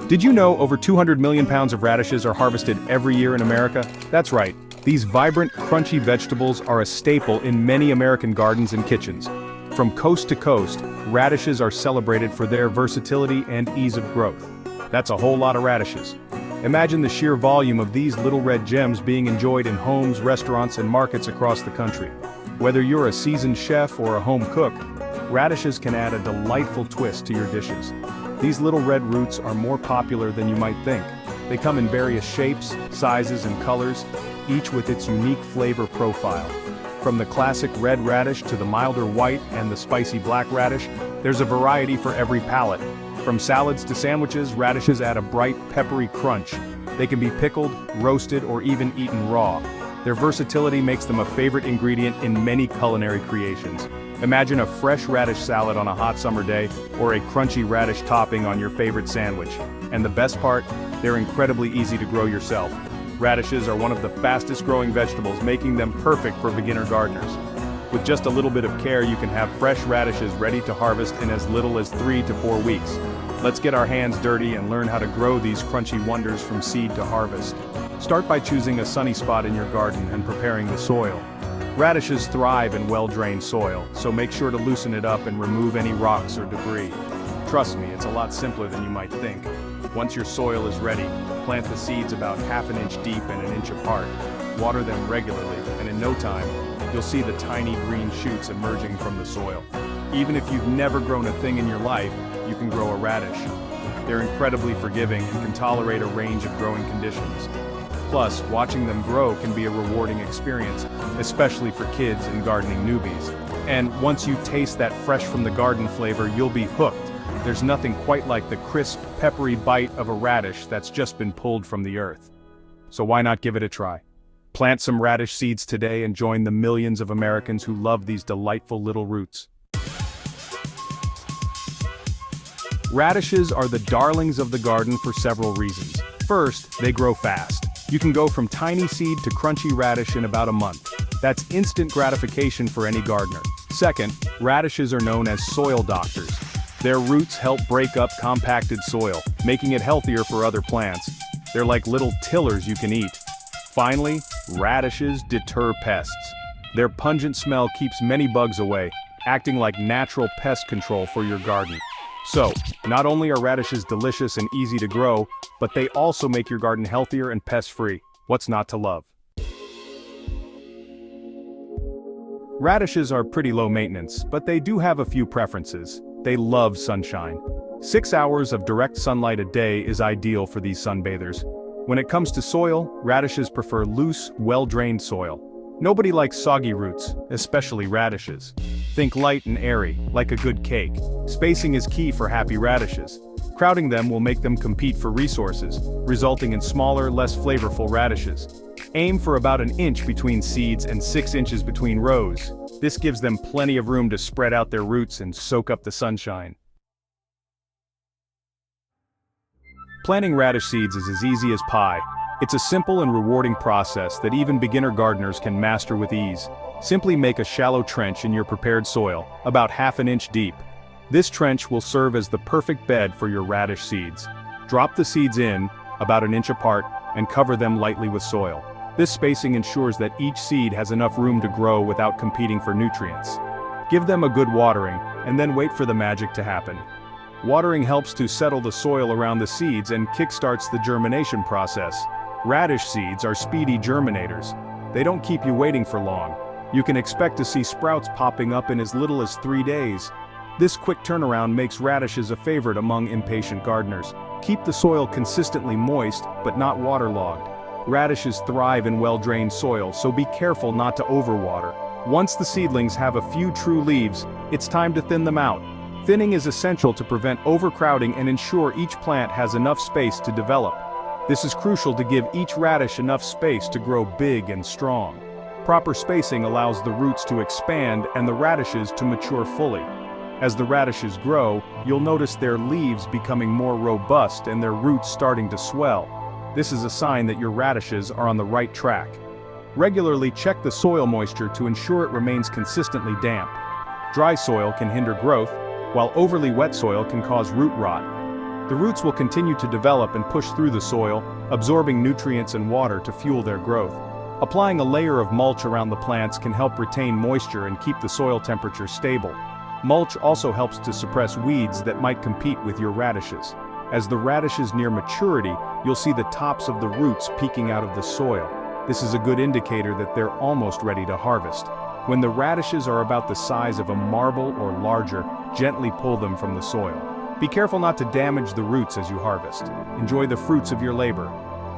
Did you know over 200 million pounds of radishes are harvested every year in America? That's right. These vibrant, crunchy vegetables are a staple in many American gardens and kitchens. From coast to coast, radishes are celebrated for their versatility and ease of growth. That's a whole lot of radishes. Imagine the sheer volume of these little red gems being enjoyed in homes, restaurants, and markets across the country. Whether you're a seasoned chef or a home cook, radishes can add a delightful twist to your dishes. These little red roots are more popular than you might think. They come in various shapes, sizes, and colors, each with its unique flavor profile. From the classic red radish to the milder white and the spicy black radish, there's a variety for every palate. From salads to sandwiches, radishes add a bright, peppery crunch. They can be pickled, roasted, or even eaten raw. Their versatility makes them a favorite ingredient in many culinary creations. Imagine a fresh radish salad on a hot summer day, or a crunchy radish topping on your favorite sandwich. And the best part? They're incredibly easy to grow yourself. Radishes are one of the fastest growing vegetables, making them perfect for beginner gardeners. With just a little bit of care, you can have fresh radishes ready to harvest in as little as 3 to 4 weeks. Let's get our hands dirty and learn how to grow these crunchy wonders from seed to harvest. Start by choosing a sunny spot in your garden and preparing the soil. Radishes thrive in well-drained soil, so make sure to loosen it up and remove any rocks or debris. Trust me, it's a lot simpler than you might think. Once your soil is ready, plant the seeds about ½ inch deep and 1 inch apart. Water them regularly, and in no time, you'll see the tiny green shoots emerging from the soil. Even if you've never grown a thing in your life, you can grow a radish. They're incredibly forgiving and can tolerate a range of growing conditions. Plus, watching them grow can be a rewarding experience, especially for kids and gardening newbies. And once you taste that fresh from the garden flavor, you'll be hooked. There's nothing quite like the crisp, peppery bite of a radish that's just been pulled from the earth. So why not give it a try? Plant some radish seeds today and join the millions of Americans who love these delightful little roots. Radishes are the darlings of the garden for several reasons. First, they grow fast. You can go from tiny seed to crunchy radish in about a month. That's instant gratification for any gardener. Second, radishes are known as soil doctors. Their roots help break up compacted soil, making it healthier for other plants. They're like little tillers you can eat. Finally, radishes deter pests. Their pungent smell keeps many bugs away, acting like natural pest control for your garden. So, not only are radishes delicious and easy to grow, but they also make your garden healthier and pest-free. What's not to love? Radishes are pretty low maintenance, but they do have a few preferences. They love sunshine. 6 hours of direct sunlight a day is ideal for these sunbathers. When it comes to soil, radishes prefer loose, well-drained soil. Nobody likes soggy roots, especially radishes. Think light and airy, like a good cake. Spacing is key for happy radishes. Crowding them will make them compete for resources, resulting in smaller, less flavorful radishes. Aim for about 1 inch between seeds and 6 inches between rows. This gives them plenty of room to spread out their roots and soak up the sunshine. Planting radish seeds is as easy as pie. It's a simple and rewarding process that even beginner gardeners can master with ease. Simply make a shallow trench in your prepared soil, about ½ inch deep. This trench will serve as the perfect bed for your radish seeds. Drop the seeds in, about 1 inch apart, and cover them lightly with soil. This spacing ensures that each seed has enough room to grow without competing for nutrients. Give them a good watering, and then wait for the magic to happen. Watering helps to settle the soil around the seeds and kickstarts the germination process. Radish seeds are speedy germinators. They don't keep you waiting for long. You can expect to see sprouts popping up in as little as 3 days. This quick turnaround makes radishes a favorite among impatient gardeners. Keep the soil consistently moist, but not waterlogged. Radishes thrive in well-drained soil, so be careful not to overwater. Once the seedlings have a few true leaves, it's time to thin them out. Thinning is essential to prevent overcrowding and ensure each plant has enough space to develop. This is crucial to give each radish enough space to grow big and strong. Proper spacing allows the roots to expand and the radishes to mature fully. As the radishes grow, you'll notice their leaves becoming more robust and their roots starting to swell. This is a sign that your radishes are on the right track. Regularly check the soil moisture to ensure it remains consistently damp. Dry soil can hinder growth, while overly wet soil can cause root rot. The roots will continue to develop and push through the soil, absorbing nutrients and water to fuel their growth. Applying a layer of mulch around the plants can help retain moisture and keep the soil temperature stable. Mulch also helps to suppress weeds that might compete with your radishes. As the radishes near maturity, you'll see the tops of the roots peeking out of the soil. This is a good indicator that they're almost ready to harvest. When the radishes are about the size of a marble or larger, gently pull them from the soil. Be careful not to damage the roots as you harvest. Enjoy the fruits of your labor.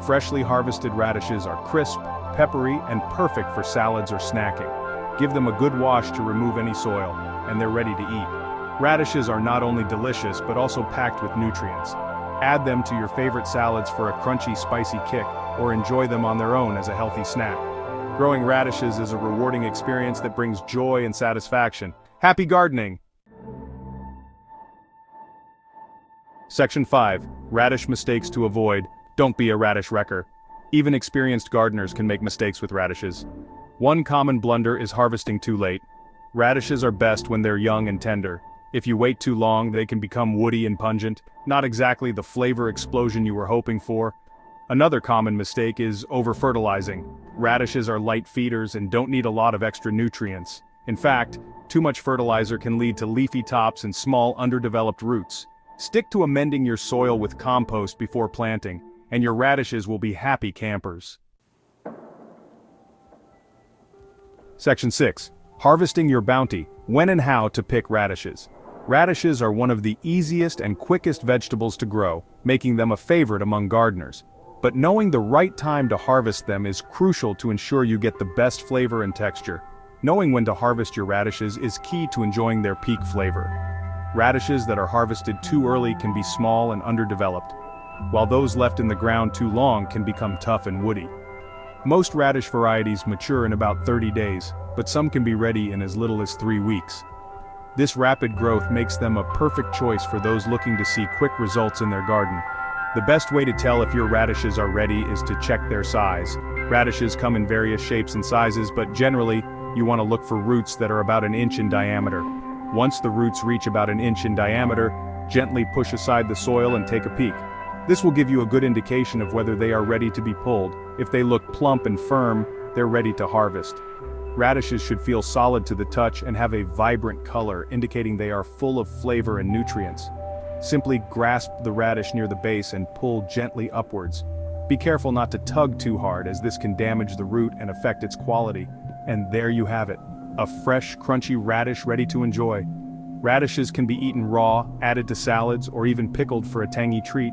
Freshly harvested radishes are crisp, peppery, and perfect for salads or snacking. Give them a good wash to remove any soil, and they're ready to eat. Radishes are not only delicious but also packed with nutrients. Add them to your favorite salads for a crunchy, spicy kick, or enjoy them on their own as a healthy snack. Growing radishes is a rewarding experience that brings joy and satisfaction. Happy gardening! Section 5. Radish mistakes to avoid. Don't be a radish wrecker. Even experienced gardeners can make mistakes with radishes. One common blunder is harvesting too late. Radishes are best when they're young and tender. If you wait too long, they can become woody and pungent, not exactly the flavor explosion you were hoping for. Another common mistake is over-fertilizing. Radishes are light feeders and don't need a lot of extra nutrients. In fact, too much fertilizer can lead to leafy tops and small underdeveloped roots. Stick to amending your soil with compost before planting, and your radishes will be happy campers. Section 6. Harvesting your bounty. When and how to pick radishes. Radishes are one of the easiest and quickest vegetables to grow, making them a favorite among gardeners. But knowing the right time to harvest them is crucial to ensure you get the best flavor and texture. Knowing when to harvest your radishes is key to enjoying their peak flavor. Radishes that are harvested too early can be small and underdeveloped, while those left in the ground too long can become tough and woody. Most radish varieties mature in about 30 days, but some can be ready in as little as 3 weeks. This rapid growth makes them a perfect choice for those looking to see quick results in their garden. The best way to tell if your radishes are ready is to check their size. Radishes come in various shapes and sizes, but generally, you want to look for roots that are about 1 inch in diameter. Once the roots reach about 1 inch in diameter, gently push aside the soil and take a peek. This will give you a good indication of whether they are ready to be pulled. If they look plump and firm, they're ready to harvest. Radishes should feel solid to the touch and have a vibrant color, indicating they are full of flavor and nutrients. Simply grasp the radish near the base and pull gently upwards. Be careful not to tug too hard, as this can damage the root and affect its quality. And there you have it, a fresh, crunchy radish ready to enjoy. Radishes can be eaten raw, added to salads, or even pickled for a tangy treat.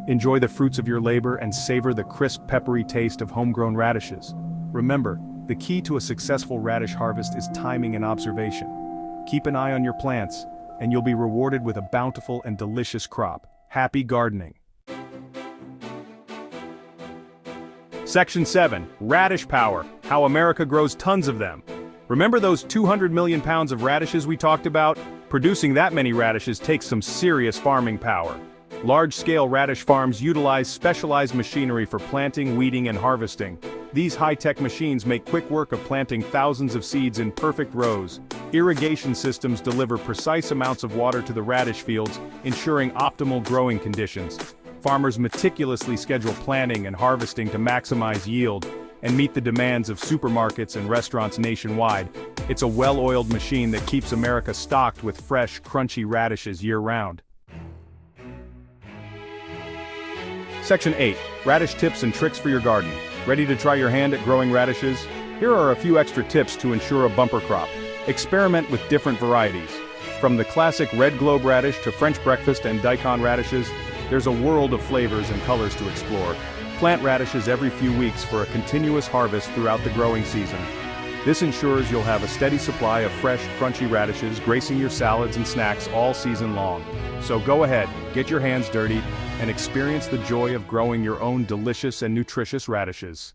Enjoy the fruits of your labor and savor the crisp, peppery taste of homegrown radishes. Remember, the key to a successful radish harvest is timing and observation. Keep an eye on your plants, and you'll be rewarded with a bountiful and delicious crop. Happy gardening! Section 7. Radish Power. How America grows tons of them. Remember those 200 million pounds of radishes we talked about? Producing that many radishes takes some serious farming power. Large-scale radish farms utilize specialized machinery for planting, weeding, and harvesting. These high-tech machines make quick work of planting thousands of seeds in perfect rows. Irrigation systems deliver precise amounts of water to the radish fields, ensuring optimal growing conditions. Farmers meticulously schedule planting and harvesting to maximize yield and meet the demands of supermarkets and restaurants nationwide. It's a well-oiled machine that keeps America stocked with fresh, crunchy radishes year-round. Section 8. Radish Tips and Tricks for your garden. Ready to try your hand at growing radishes? Here are a few extra tips to ensure a bumper crop. Experiment with different varieties. From the classic red globe radish to French breakfast and daikon radishes, there's a world of flavors and colors to explore. Plant radishes every few weeks for a continuous harvest throughout the growing season. This ensures you'll have a steady supply of fresh, crunchy radishes gracing your salads and snacks all season long. So go ahead, get your hands dirty, and experience the joy of growing your own delicious and nutritious radishes.